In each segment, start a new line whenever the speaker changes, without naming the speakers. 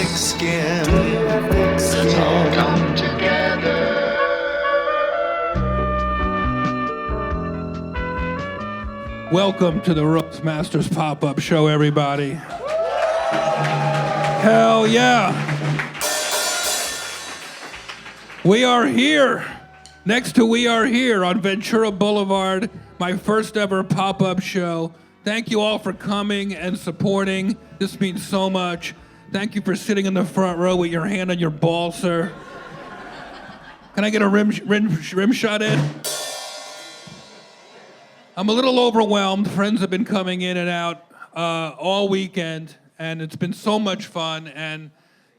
thick skin. Let's all come together.
Welcome to the Roastmaster's pop-up show, everybody. Hell yeah. We are here. Next to We Are Here on Ventura Boulevard, my first ever pop-up show. Thank you all for coming and supporting. This means so much. Thank you for sitting in the front row with your hand on your ball, sir. Can I get a rim shot in? I'm a little overwhelmed. Friends have been coming in and out all weekend, and it's been so much fun, and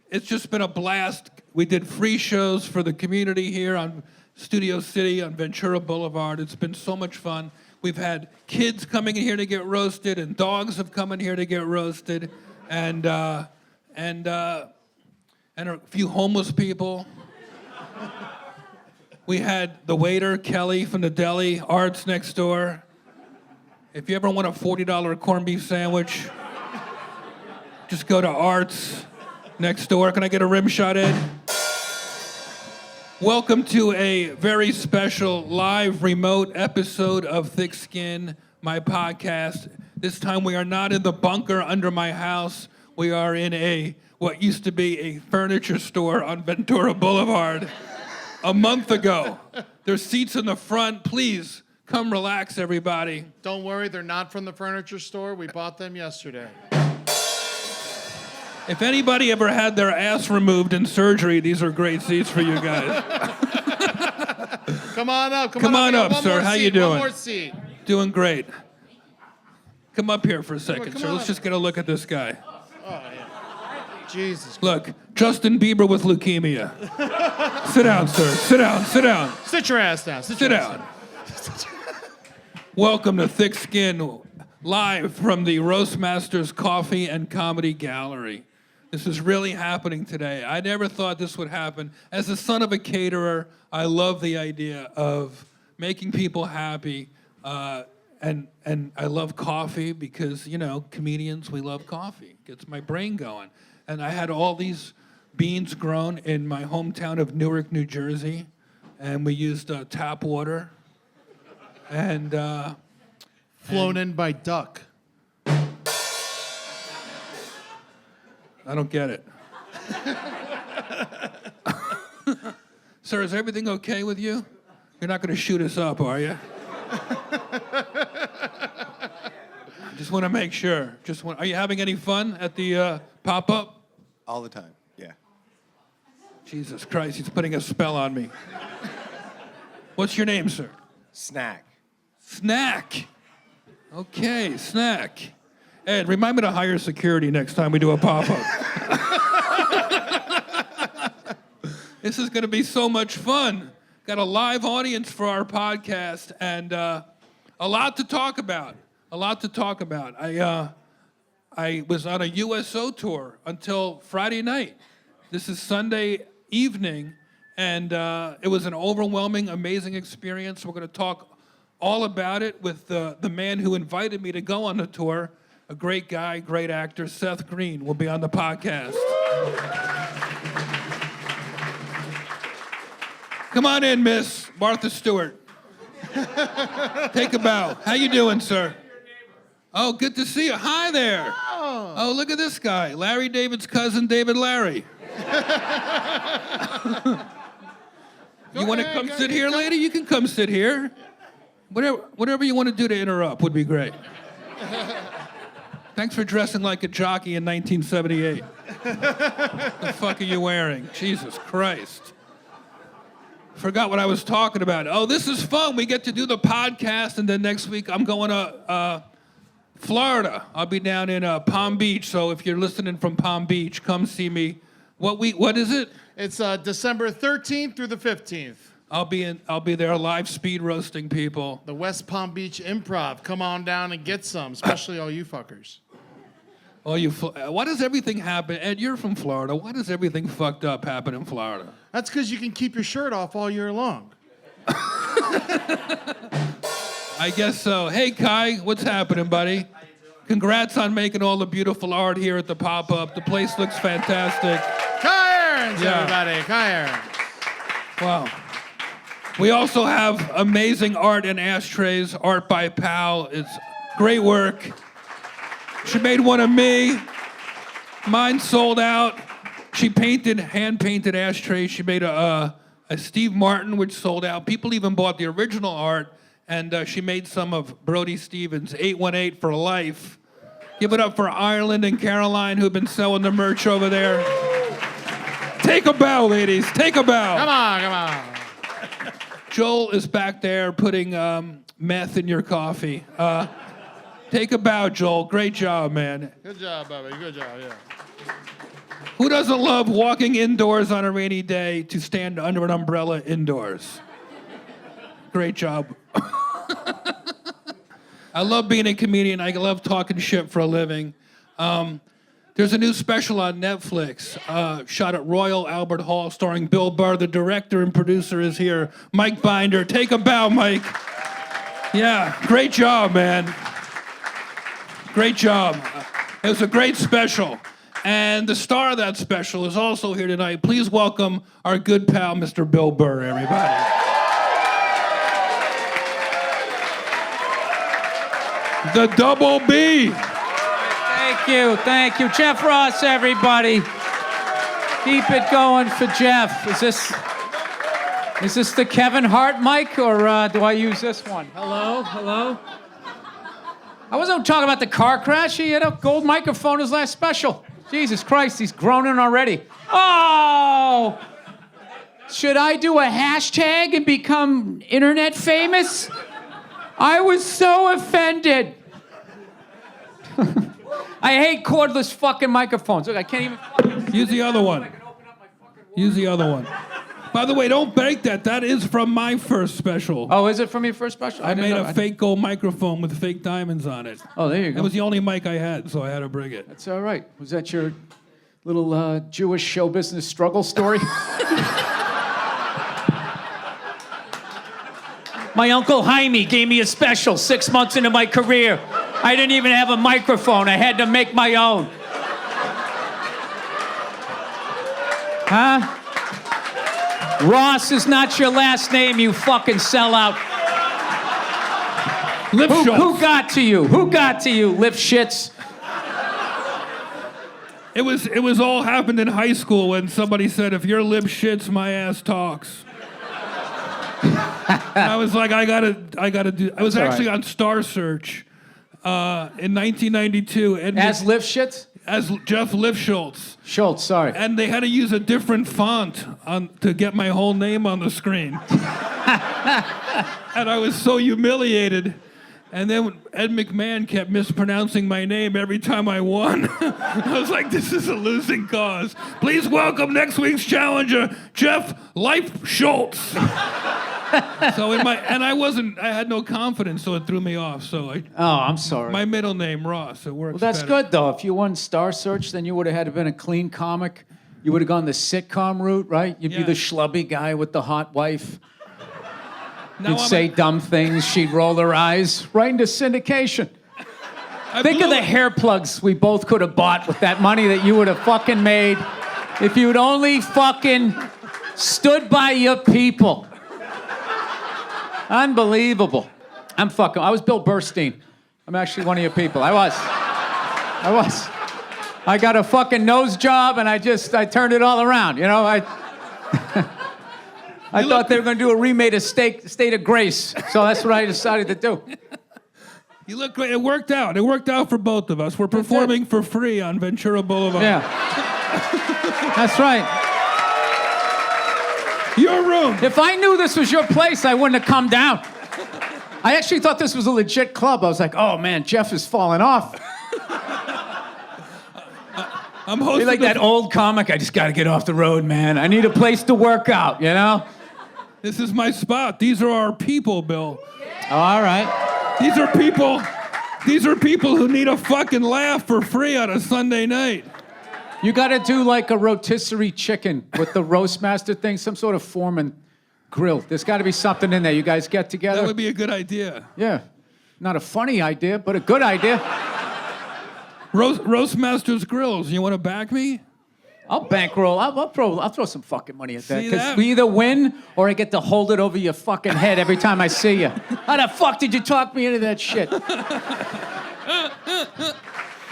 it's just been a blast. We did free shows for the community here on Studio City on Ventura Boulevard. It's been so much fun. We've had kids coming in here to get roasted, and dogs have come in here to get roasted, and a few homeless people. We had the waiter, Kelly from the deli, Art's next door. If you ever want a $40 corned beef sandwich, just go to Art's next door. Can I get a rim shot in? Welcome to a very special live remote episode of Thick Skin, my podcast. This time we are not in the bunker under my house. We are in what used to be a furniture store on Ventura Boulevard. A month ago. There's seats in the front. Please, come relax, everybody.
Don't worry, they're not from the furniture store. We bought them yesterday.
If anybody ever had their ass removed in surgery, these are great seats for you guys.
Come on up.
Come on up, sir. How you doing?
One more seat.
Doing great. Come up here for a second,
Come
sir.
on
Let's just get a look at this guy.
Oh, yeah. Jesus.
Look, Justin Bieber with leukemia. Sit down, sir. Sit down. Sit down.
Sit your ass down.
Sit down. Welcome to Thick Skin, live from the Roastmaster's Coffee and Comedy Gallery. This is really happening today. I never thought this would happen. As the son of a caterer, I love the idea of making people happy, and I love coffee because, you know, comedians, we love coffee. It gets my brain going. And I had all these beans grown in my hometown of Newark, New Jersey, and we used tap water. And
flown in by duck.
I don't get it. Sir, is everything okay with you? You're not going to shoot us up, are you? Just want to make sure. Are you having any fun at the pop-up?
All the time, yeah.
Jesus Christ, he's putting a spell on me. What's your name, sir?
Snack.
Snack. Okay, Snack. Ed, remind me to hire security next time we do a pop-up. This is going to be so much fun. Got a live audience for our podcast, and a lot to talk about. I was on a USO tour until Friday night. This is Sunday evening, and it was an overwhelming, amazing experience. We're going to talk all about it with the man who invited me to go on the tour, a great guy, great actor, Seth Green, will be on the podcast. Come on in, Miss Martha Stewart. Take a bow. How you doing, sir? Oh, good to see you. Hi there. Oh, look at this guy. Larry David's cousin, David Larry. You want to come sit here, lady? You can come sit here. Whatever you want to do to interrupt would be great. Thanks for dressing like a jockey in 1978. What the fuck are you wearing? Jesus Christ. Forgot what I was talking about. Oh, this is fun. We get to do the podcast, and then next week I'm going to Florida. I'll be down in Palm Beach, so if you're listening from Palm Beach, come see me. What is it?
It's December 13th through the 15th.
I'll be there live speed roasting people.
The West Palm Beach Improv. Come on down and get some, especially all you fuckers.
Why does everything happen? Ed, you're from Florida. Why does everything fucked up happen in Florida?
That's because you can keep your shirt off all year long.
I guess so. Hey, Kai, what's happening, buddy? Congrats on making all the beautiful art here at the pop-up. The place looks fantastic.
Irons,
Yeah.
everybody. Irons.
Wow. We also have amazing art and ashtrays, art by Pal. It's great work. She made one of me. Mine sold out. She hand-painted ashtrays. She made a Steve Martin, which sold out. People even bought the original art, and she made some of Brody Stevens, 818 for life. Give it up for Ireland and Caroline, who've been selling the merch over there. Take a bow, ladies. Take a bow.
Come on, come on.
Joel is back there putting meth in your coffee. Take a bow, Joel. Great job, man.
Good job, Bobby. Good job, yeah.
Who doesn't love walking indoors on a rainy day to stand under an umbrella indoors? Great job. I love being a comedian. I love talking shit for a living. There's a new special on Netflix, shot at Royal Albert Hall, starring Bill Burr. The director and producer is here. Mike Binder. Take a bow, Mike. Yeah, great job, man. Great job. It was a great special. And the star of that special is also here tonight. Please welcome our good pal, Mr. Bill Burr, everybody. The Double B.
Thank you. Jeff Ross, everybody. Keep it going for Jeff. Is this the Kevin Hart mic, or do I use this one? Hello? I wasn't talking about the car crash. He had a gold microphone his last special. Jesus Christ, he's groaning already. Oh! Should I do a hashtag and become internet famous? I was so offended. I hate cordless fucking microphones. Look, I can't even...
Use the other one. Use the other one. By the way, don't break that. That is from my first special.
Oh, is it from your first special?
I made a fake gold microphone with fake diamonds on it.
Oh, there you go.
It was the only mic I had, so I had to bring it.
That's all right. Was that your little Jewish show business struggle story? My Uncle Jaime gave me a special 6 months into my career. I didn't even have a microphone. I had to make my own. Huh? Ross is not your last name, you fucking sellout. Who got to you? Who got to you, lip shits?
It was all happened in high school when somebody said, if your lip shits, my ass talks. I was like, I gotta do. I was actually on Star Search in 1992.
As lip shits?
As Jeff Lifschultz.
Schultz, sorry.
And they had to use a different font to get my whole name on the screen. And I was so humiliated. And then Ed McMahon kept mispronouncing my name every time I won. I was like, this is a losing cause. Please welcome next week's challenger, Jeff Life Schultz. I had no confidence, so it threw me off.
Oh, I'm sorry.
My middle name, Ross, it works
Well, that's
better.
good, though. If you won Star Search, then you would have had to been a clean comic. You would have gone the sitcom route, right? You'd be the schlubby guy with the hot wife. You'd say dumb things. She'd roll her eyes. Right into syndication. Think of the hair plugs we both could have bought with that money that you would have fucking made if you'd only fucking stood by your people. Unbelievable. I was Bill Burstein. I'm actually one of your people. I was. I got a fucking nose job and I turned it all around. You know, I thought they were going to do a remake of State of Grace. So that's what I decided to do.
You look great. It worked out. It worked out for both of us. We're performing for free on Ventura Boulevard.
Yeah. That's right.
Your room.
If I knew this was your place, I wouldn't have come down. I actually thought this was a legit club. I was like, oh man, Jeff is falling off.
I'm hosting.
Be like that old comic, I just got to get off the road, man. I need a place to work out, you know?
This is my spot. These are our people, Bill.
Oh, all right.
These are people who need a fucking laugh for free on a Sunday night.
You got to do like a rotisserie chicken with the Roastmaster thing, some sort of Foreman grill. There's got to be something in there. You guys get together?
That would be a good idea.
Yeah. Not a funny idea, but a good idea.
Roastmaster's Grills. You want to back me?
I'll bankroll. I'll throw some fucking money at that.
See
Because
that?
we either win or I get to hold it over your fucking head every time I see you. How the fuck did you talk me into that shit?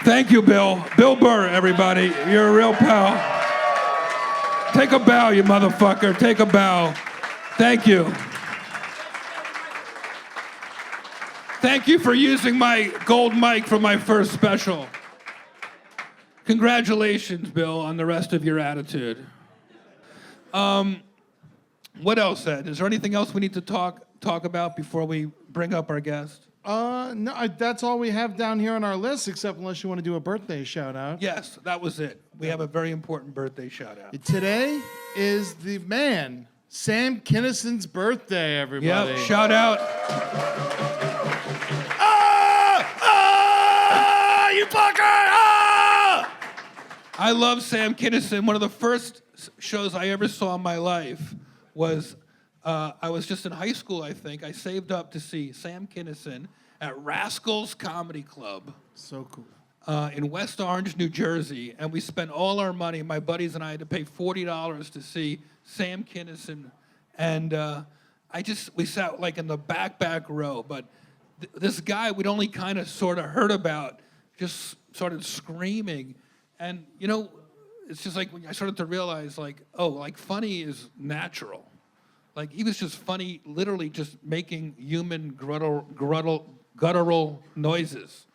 Thank you, Bill. Bill Burr, everybody. You're a real pal. Take a bow, you motherfucker. Take a bow. Thank you. Thank you for using my gold mic for my first special. Congratulations, Bill, on the rest of your attitude. What else, Ed? Is there anything else we need to talk about before we bring up our guest?
No, that's all we have down here on our list, except unless you want to do a birthday shout out.
Yes, that was it. We have a very important birthday shout out.
Today is the man, Sam Kinnison's birthday, everybody.
Yep, shout out. You fucker! I love Sam Kinison. One of the first shows I ever saw in my life was, I was just in high school, I think. I saved up to see Sam Kinison at Rascals Comedy Club.
So cool.
In West Orange, New Jersey, and we spent all our money. My buddies and I had to pay $40 to see Sam Kinison, and we sat like in the back row. But this guy we'd only kind of sort of heard about, just started screaming, and you know, it's just like when I started to realize, like, oh, like funny is natural. Like he was just funny, literally just making human guttural noises.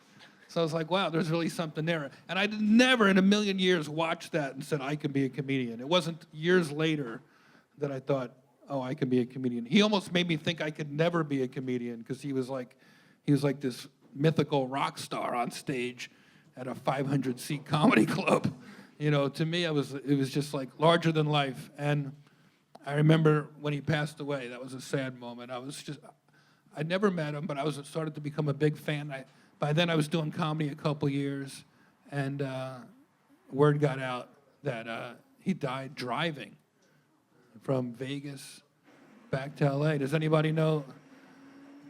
So I was like, wow, there's really something there. And I'd never in a million years watched that and said, I can be a comedian. It wasn't years later that I thought, oh, I can be a comedian. He almost made me think I could never be a comedian because he was like this mythical rock star on stage at a 500-seat comedy club. You know, to me, it was just like larger than life. And I remember when he passed away, that was a sad moment. I'd never met him, but I started to become a big fan. By then I was doing comedy a couple years, and word got out that he died driving from Vegas back to LA. Does anybody know?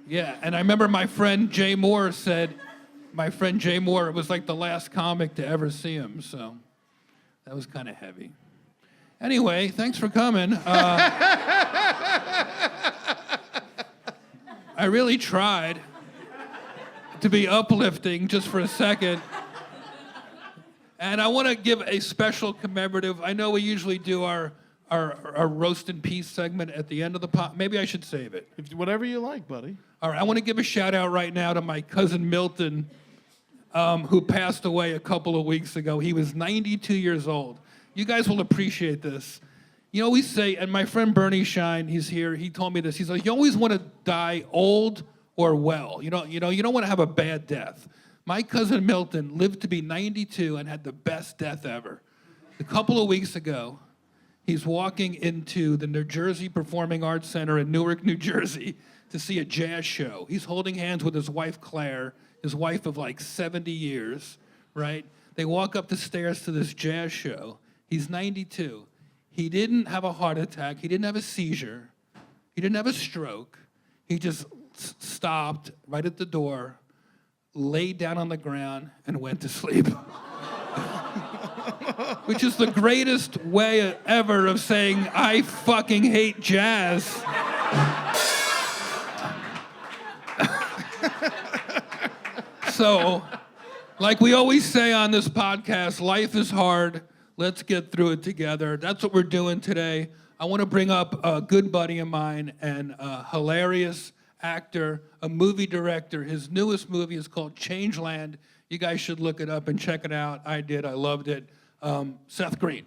Yeah, and I remember my friend Jay Moore was like the last comic to ever see him, so that was kind of heavy. Anyway, thanks for coming. I really tried to be uplifting just for a second. And I want to give a special commemorative. I know we usually do our roast in peace segment at the end of the pod. Maybe I should save it.
Whatever you like, buddy.
All right, I want to give a shout out right now to my cousin Milton, who passed away a couple of weeks ago. He was 92 years old. You guys will appreciate this. You always say, and my friend Bernie Shine, he's here, he told me this. He's like, you always want to die old or well. You don't want to have a bad death. My cousin Milton lived to be 92 and had the best death ever. A couple of weeks ago, he's walking into the New Jersey Performing Arts Center in Newark, New Jersey, to see a jazz show. He's holding hands with his wife, Claire, his wife of like 70 years, right? They walk up the stairs to this jazz show. He's 92. He didn't have a heart attack. He didn't have a seizure. He didn't have a stroke. He just stopped right at the door, laid down on the ground, and went to sleep. Which is the greatest way ever of saying, I fucking hate jazz. So, like we always say on this podcast, life is hard. Let's get through it together. That's what we're doing today. I want to bring up a good buddy of mine and a hilarious actor, a movie director. His newest movie is called Changeland. You guys should look it up and check it out. I did. I loved it. Seth Green.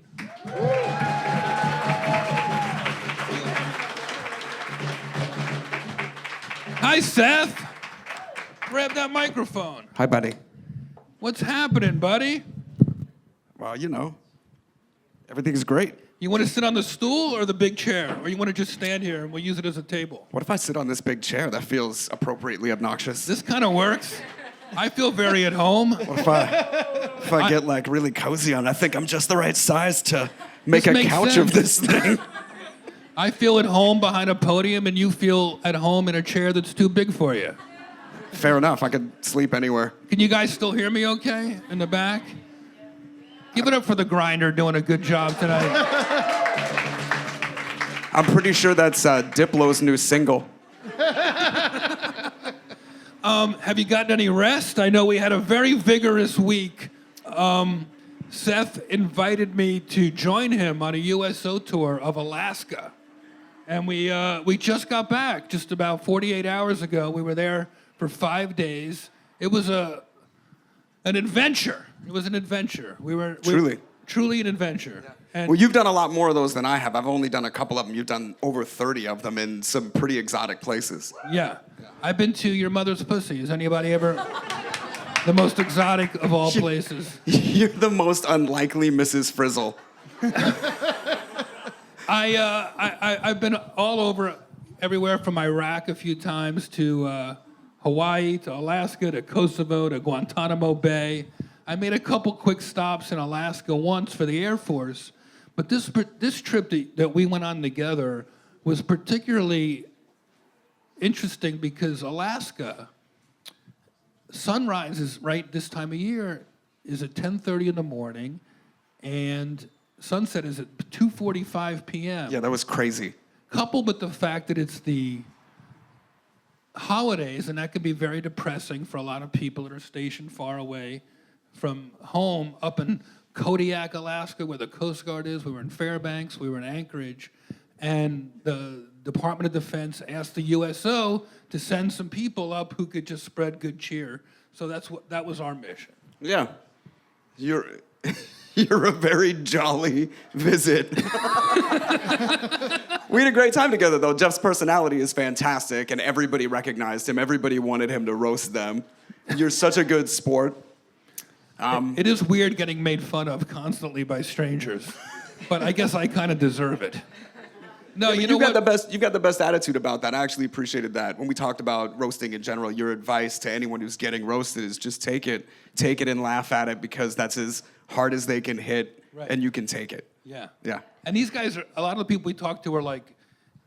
Hi, Seth. Grab that microphone.
Hi, buddy.
What's happening, buddy?
Well, everything's great.
You want to sit on the stool or the big chair? Or you want to just stand here and we'll use it as a table?
What if I sit on this big chair? That feels appropriately obnoxious.
This kind of works. I feel very at home.
What if I get like really cozy on it? I think I'm just the right size to make
This
a
makes
couch
sense.
of this thing.
I feel at home behind a podium and you feel at home in a chair that's too big for you.
Fair enough. I could sleep anywhere.
Can you guys still hear me okay in the back? Give it up for the grinder doing a good job tonight.
I'm pretty sure that's Diplo's new single.
Have you gotten any rest? I know we had a very vigorous week. Seth invited me to join him on a USO tour of Alaska. And we just got back just about 48 hours ago. We were there for 5 days. It was an adventure. It was an adventure. Truly an adventure. And
Well, you've done a lot more of those than I have. I've only done a couple of them. You've done over 30 of them in some pretty exotic places.
yeah, I've been to your mother's pussy. Has anybody ever? The most exotic of all places.
You're the most unlikely Mrs. Frizzle.
I've been all over, everywhere from Iraq a few times to Hawaii, to Alaska, to Kosovo, to Guantanamo Bay. I made a couple quick stops in Alaska once for the Air Force, but this trip that we went on together was particularly interesting because Alaska, sunrise is right this time of year is at 10:30 in the morning, and sunset is at 2:45 p.m.
Yeah, that was crazy.
Coupled with the fact that it's the holidays, and that can be very depressing for a lot of people that are stationed far away from home, up in Kodiak, Alaska, where the Coast Guard is. We were in Fairbanks, we were in Anchorage, and the Department of Defense asked the USO to send some people up who could just spread good cheer. So that was our mission.
Yeah. You're a very jolly visit. We had a great time together, though. Jeff's personality is fantastic, and everybody recognized him. Everybody wanted him to roast them. You're such a good sport.
It is weird getting made fun of constantly by strangers, but I guess I kind of deserve it. No, you know
got
what?
you got the best attitude about that. I actually appreciated that. When we talked about roasting in general, your advice to anyone who's getting roasted is just take it and laugh at it, because that's as hard as they can hit,
Right.
and you can take it.
Yeah.
Yeah.
And these guys a lot of the people we talk to are like,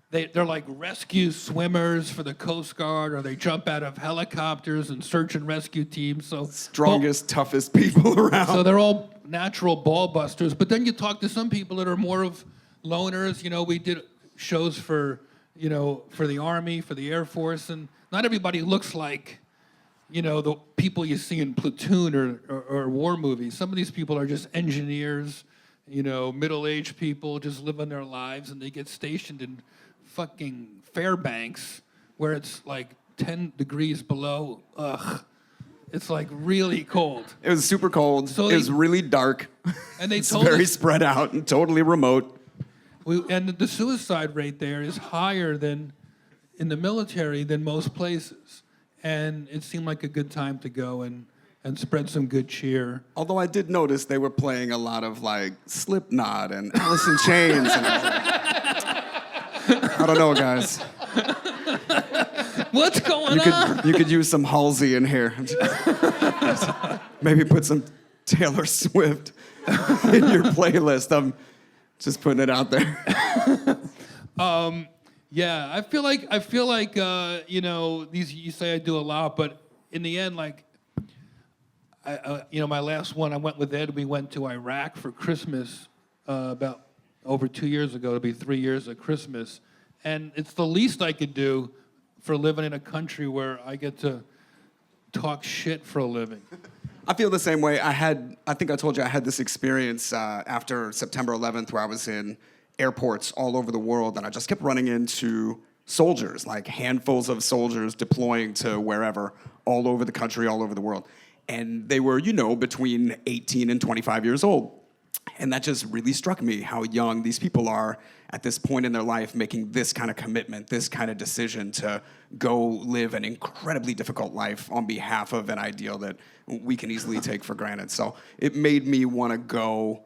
they're like rescue swimmers for the Coast Guard, or they jump out of helicopters and search and rescue teams. So
Strongest, toughest people around.
So they're all natural ball busters. But then you talk to some people that are more of loners. You know, we did shows for the Army, for the Air Force, and not everybody looks like, the people you see in Platoon or war movies. Some of these people are just engineers, middle-aged people just living their lives, and they get stationed in fucking Fairbanks where it's like 10 degrees below. Ugh. It's like really cold.
It was super cold.
So
it was really dark.
And they
it's
told
very
us,
spread out and totally remote.
and the suicide rate there is higher than in the military than most places. And it seemed like a good time to go and spread some good cheer.
Although I did notice they were playing a lot of like Slipknot and Alice in Chains. And I was like, I don't know, guys.
What's going on?
You could use some Halsey in here. Maybe put some Taylor Swift in your playlist. I'm just putting it out there.
Yeah, I feel like these you say I do a lot, but in the end, like, my last one, I went with Ed. We went to Iraq for Christmas about over 2 years ago. It'll be 3 years of Christmas, and it's the least I could do for living in a country where I get to talk shit for a living.
I feel the same way. I think I told you I had this experience after September 11th where I was in airports all over the world, and I just kept running into soldiers, like handfuls of soldiers deploying to wherever, all over the country, all over the world. And they were, between 18 and 25 years old. And that just really struck me how young these people are at this point in their life, making this kind of commitment, this kind of decision to go live an incredibly difficult life on behalf of an ideal that we can easily take for granted. So it made me want to go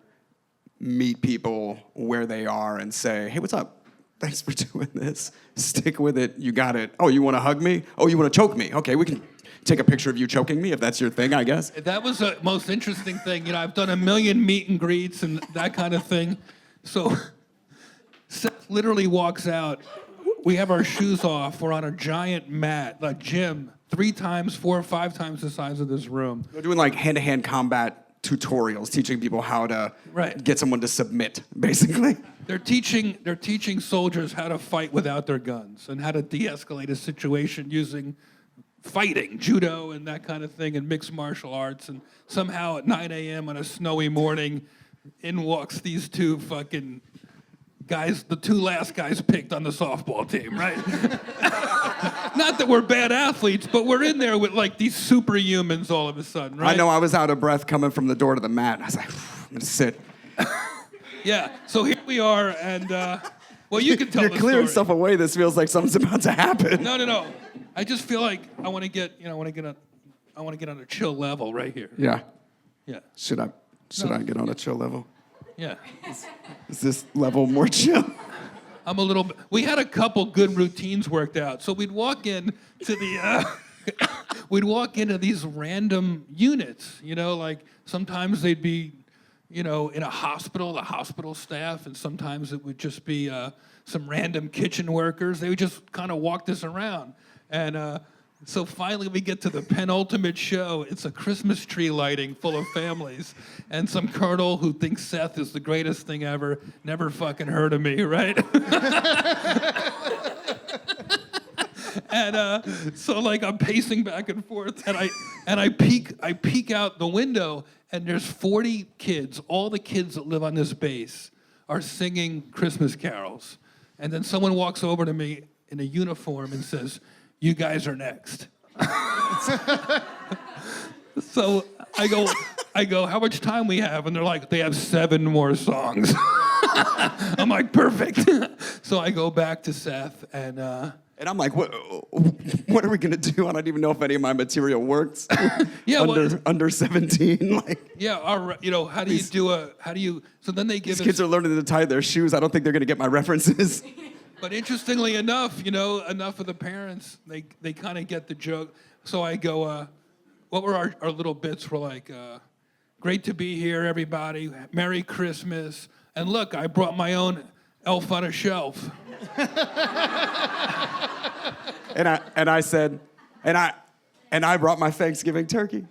meet people where they are and say, hey, what's up? Thanks for doing this. Stick with it. You got it. Oh, you want to hug me? Oh, you want to choke me? Okay, we can take a picture of you choking me if that's your thing, I guess.
That was the most interesting thing. I've done 1 million meet and greets and that kind of thing. So Seth literally walks out. We have our shoes off. We're on a giant mat, a gym, 4 or 5 times the size of this room.
They're doing like hand-to-hand combat tutorials, teaching people how to
Right.
get someone to submit, basically.
They're teaching soldiers how to fight without their guns and how to de-escalate a situation using fighting, judo and that kind of thing, and mixed martial arts. And somehow at 9 a.m. on a snowy morning, in walks these 2 fucking guys, the 2 last guys picked on the softball team, right? Not that we're bad athletes, but we're in there with like these superhumans all of a sudden, right?
I know I was out of breath coming from the door to the mat. I was like, I'm gonna sit.
Yeah, so here we are, and well, you can tell
You're
the
clearing
story.
stuff away. This feels like something's about to happen.
No. I just feel like I want to get on a chill level right here.
Yeah.
Yeah,
Should I get on a chill level?
yeah.
Is this level more chill?
I'm a little bit. We had a couple good routines worked out, so we'd walk in to the. We'd walk into these random units. You know, like sometimes they'd be, you know, in a hospital, the hospital staff, and sometimes it would just be some random kitchen workers. They would just kind of walk this around. And so finally we get to the penultimate show. It's a Christmas tree lighting full of families. And some colonel who thinks Seth is the greatest thing ever, never fucking heard of me, right? And so like I'm pacing back and forth, and I peek out the window, and there's 40 kids. All the kids that live on this base are singing Christmas carols. And then someone walks over to me in a uniform and says, "You guys are next." So I go, "How much time we have?" And they're like, "They have 7 more songs." I'm like, "Perfect." So I go back to Seth, and
And I'm like, what are we gonna do? I don't even know if any of my material works.
Yeah, well,
under 17, like
yeah, all right, you know, how do you? So then they give
these kids
us.
are learning to tie their shoes. I don't think they're gonna get my references.
But interestingly enough, you know, enough of the parents, they kind of get the joke. So I go, what were our little bits? Were like, great to be here, everybody. Merry Christmas. And look, I brought my own elf on a shelf.
And I said, and I brought my Thanksgiving turkey.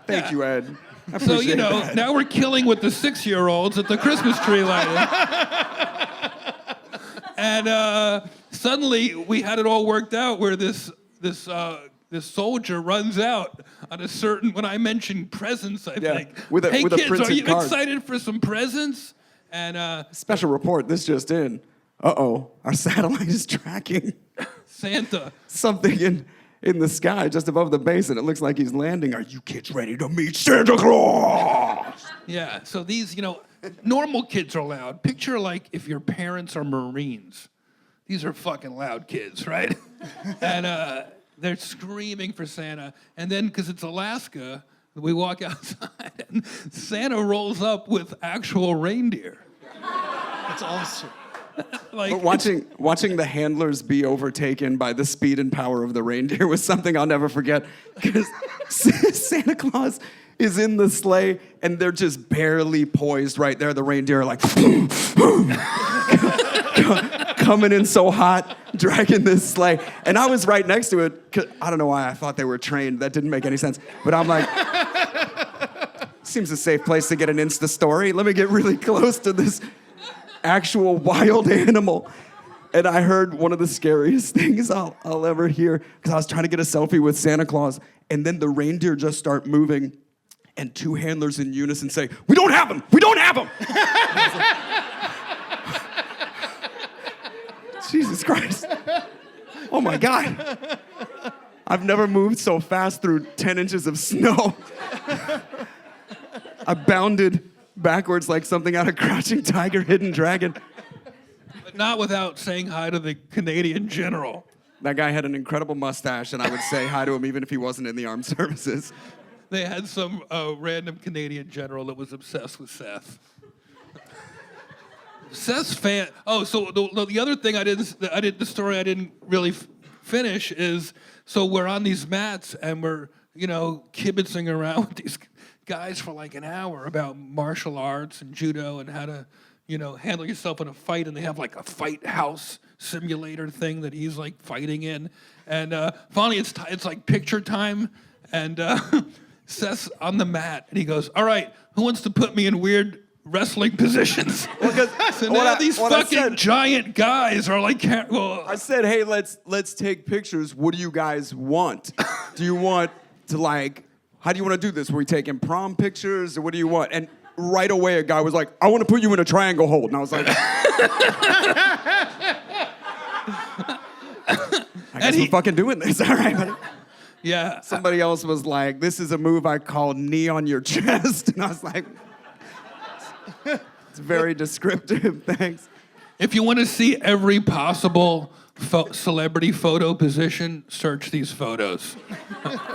Thank you, Ed. I
So, you
appreciate
know,
that.
now we're killing with the 6-year-olds at the Christmas tree lighting. And suddenly we had it all worked out where this soldier runs out on a certain, when I mentioned presents, I think.
with a
Hey kids, are
printed
you
card.
excited for some presents? And
Special report, this just in. Uh-oh, our satellite is tracking
Santa.
something in the sky just above the base, and it looks like he's landing. Are you kids ready to meet Santa Claus?
Yeah, so these, you know, normal kids are loud. Picture like if your parents are Marines. These are fucking loud kids, right? And they're screaming for Santa. And then, because it's Alaska, we walk outside and Santa rolls up with actual reindeer.
That's awesome.
Like,
But watching the handlers be overtaken by the speed and power of the reindeer was something I'll never forget. Because Santa Claus is in the sleigh, and they're just barely poised right there. The reindeer are like, coming in so hot, dragging this sleigh. And I was right next to it. 'Cause I don't know why I thought they were trained. That didn't make any sense. But I'm like, seems a safe place to get an Insta story. Let me get really close to this actual wild animal. And I heard one of the scariest things I'll ever hear, because I was trying to get a selfie with Santa Claus, and then the reindeer just start moving, and 2 handlers in unison say, "We don't have him! We don't have him!" Jesus Christ. Oh my God. I've never moved so fast through 10 inches of snow. I bounded backwards like something out of Crouching Tiger, Hidden Dragon.
but not without saying hi to the Canadian general.
That guy had an incredible mustache, and I would say hi to him even if he wasn't in the armed services.
They had some random Canadian general that was obsessed with Seth. Seth's fan. Oh, so the other thing the story I didn't really finish is, so we're on these mats and we're, you know, kibitzing around with these guys for like an hour about martial arts and judo and how to, handle yourself in a fight, and they have like a fight house simulator thing that he's like fighting in. And finally, it's like picture time, and Seth's on the mat, and he goes, "All right, who wants to put me in weird wrestling positions?" So now these fucking giant guys are like,
I said, hey, let's take pictures. What do you guys want? Do you want to how do you want to do this? Were we taking prom pictures, or what do you want? And right away, a guy was like, I want to put you in a triangle hold. And I was like, I guess we're fucking doing this, all right, buddy.
Yeah.
Somebody else was like, this is a move I call knee on your chest. And I was like, it's very descriptive, thanks.
If you want to see every possible celebrity photo position, search these photos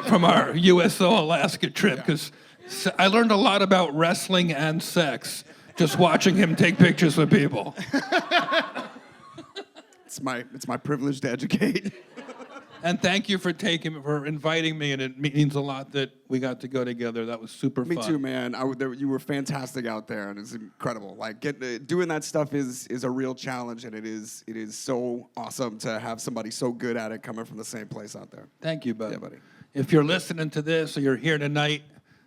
from our USO Alaska trip, because I learned a lot about wrestling and sex just watching him take pictures with people.
It's my privilege to educate.
And thank you for inviting me, and it means a lot that we got to go together. That was super fun.
Me too, man. You were fantastic out there, and it's incredible. Like doing that stuff is a real challenge, and it is so awesome to have somebody so good at it coming from the same place out there.
Thank you, buddy.
Yeah, buddy.
If you're listening to this or you're here tonight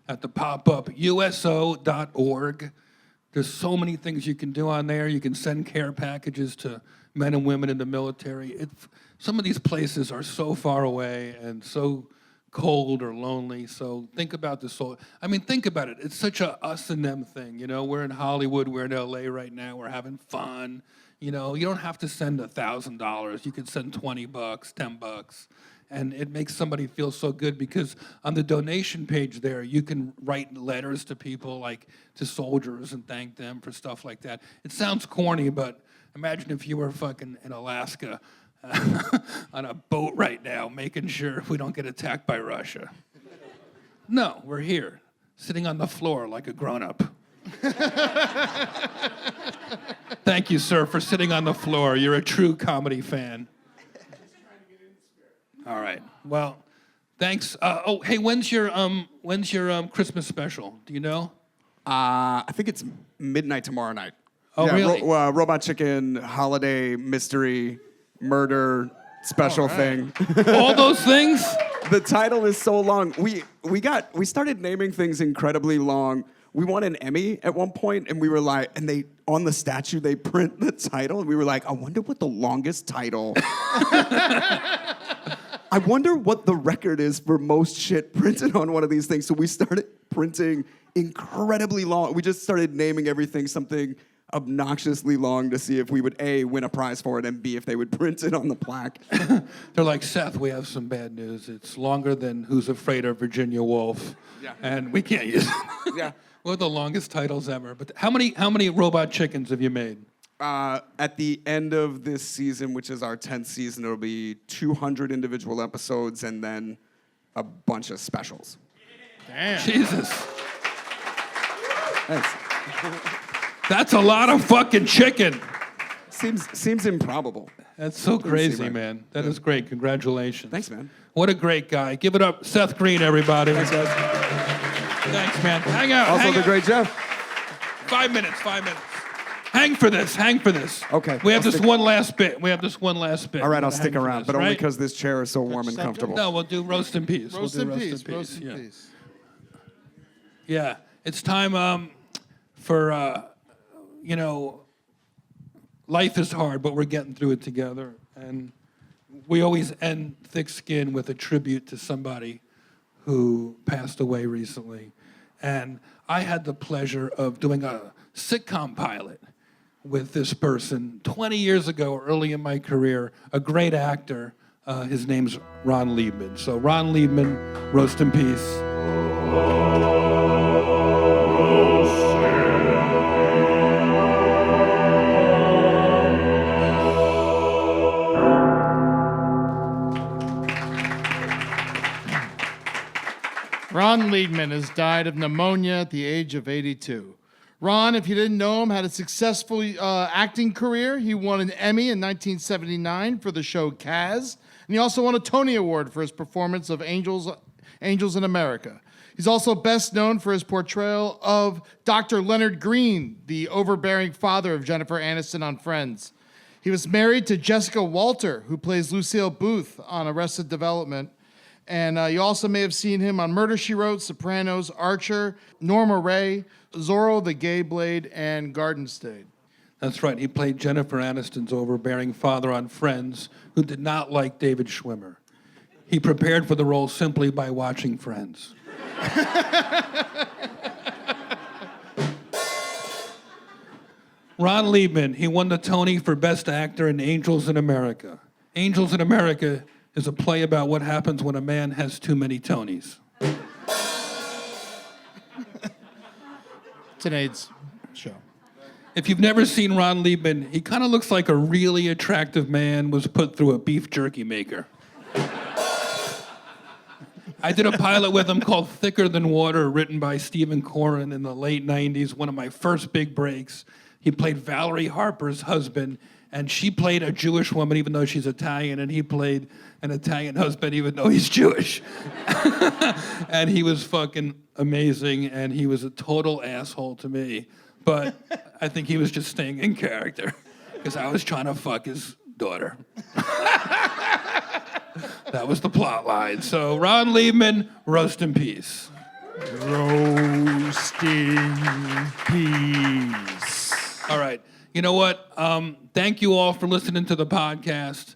at the pop-up, uso.org, there's so many things you can do on there. You can send care packages to men and women in the military. Some of these places are so far away and so cold or lonely. So think about this. Think about it. It's such a us and them thing. We're in Hollywood. We're in LA right now. We're having fun. You don't have to send $1,000. You could send $20, $10. And it makes somebody feel so good, because on the donation page there, you can write letters to people, like to soldiers, and thank them for stuff like that. It sounds corny, but imagine if you were fucking in Alaska on a boat right now, making sure we don't get attacked by Russia. No, we're here, sitting on the floor like a grown-up. Thank you, sir, for sitting on the floor. You're a true comedy fan. All right. Well, thanks. Hey, when's your Christmas special? Do you know?
I think it's midnight tomorrow night.
Oh,
yeah,
really?
Robot Chicken, holiday, mystery, murder, special thing.
All those things?
The title is so long. We started naming things incredibly long. We won an Emmy at one point, and we were like, and they on the statue they print the title, and we were like, I wonder what the longest title. I wonder what the record is for most shit printed on one of these things. So we started printing incredibly long. We just started naming everything something obnoxiously long to see if we would A, win a prize for it, and B, if they would print it on the plaque.
They're like, Seth, we have some bad news. It's longer than Who's Afraid of Virginia Woolf.
Yeah.
And we can't use it.
Yeah.
One of the longest titles ever. But how many Robot Chickens have you made?
At the end of this season, which is our 10th season, it'll be 200 individual episodes and then a bunch of specials.
Damn.
Jesus.
Thanks.
That's a lot of fucking chicken.
Seems improbable.
That's so crazy,
right.
man. That is great. Congratulations.
Thanks, man.
What a great guy. Give it up, Seth Green, everybody.
Thanks, guys.
Thanks, man. Hang out.
Also
hang
the
out.
great Jeff.
5 minutes. Hang for this.
Okay.
We have
I'll
this
stick-
one last bit.
All right, I'll stick around, but only
right?
because this chair is so warm and comfortable.
No, we'll do roast in peace.
Roast
we'll
in
do
peace. Roast in
yeah.
peace.
Yeah, it's time for, life is hard, but we're getting through it together. And we always end Thick Skin with a tribute to somebody who passed away recently. And I had the pleasure of doing a sitcom pilot with this person 20 years ago, early in my career, a great actor. His name's Ron Liebman. So Ron Liebman, roast in peace.
Ron Liebman has died of pneumonia at the age of 82. Ron, if you didn't know him, had a successful acting career. He won an Emmy in 1979 for the show Kaz, and he also won a Tony Award for his performance of Angels in America. He's also best known for his portrayal of Dr. Leonard Green, the overbearing father of Jennifer Aniston on Friends. He was married to Jessica Walter, who plays Lucille Booth on Arrested Development. And you also may have seen him on Murder, She Wrote, Sopranos, Archer, Norma Ray, Zorro the Gay Blade, and Garden State.
That's right. He played Jennifer Aniston's overbearing father on Friends, who did not like David Schwimmer. He prepared for the role simply by watching Friends. Ron Liebman, he won the Tony for Best Actor in Angels in America. Angels in America is a play about what happens when a man has too many Tonys.
It's an AIDS show.
If you've never seen Ron Liebman, he kind of looks like a really attractive man was put through a beef jerky maker. I did a pilot with him called Thicker Than Water, written by Stephen Corrin in the late 90s, one of my first big breaks. He played Valerie Harper's husband, and she played a Jewish woman even though she's Italian, and he played an Italian husband even though he's Jewish. And he was fucking amazing, and he was a total asshole to me. But I think he was just staying in character because I was trying to fuck his daughter. That was the plot line. So Ron Liebman, roast in peace.
Roast in peace.
All right. You know what? Thank you all for listening to the podcast.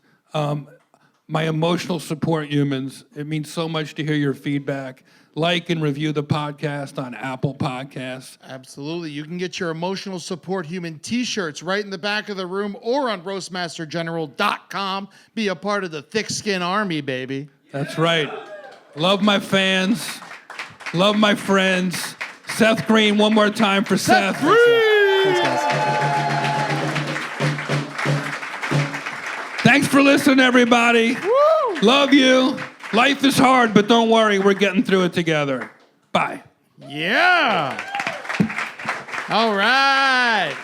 My emotional support humans. It means so much to hear your feedback. Like and review the podcast on Apple Podcasts.
Absolutely. You can get your emotional support human t-shirts right in the back of the room or on roastmastergeneral.com. Be a part of the thick skin army, baby.
That's right. Love my fans. Love my friends. Seth Green, one more time for Seth.
Green!
Thanks, guys.
Thanks for listening, everybody.
Woo!
Love you. Life is hard, but don't worry, we're getting through it together. Bye.
Yeah. All right.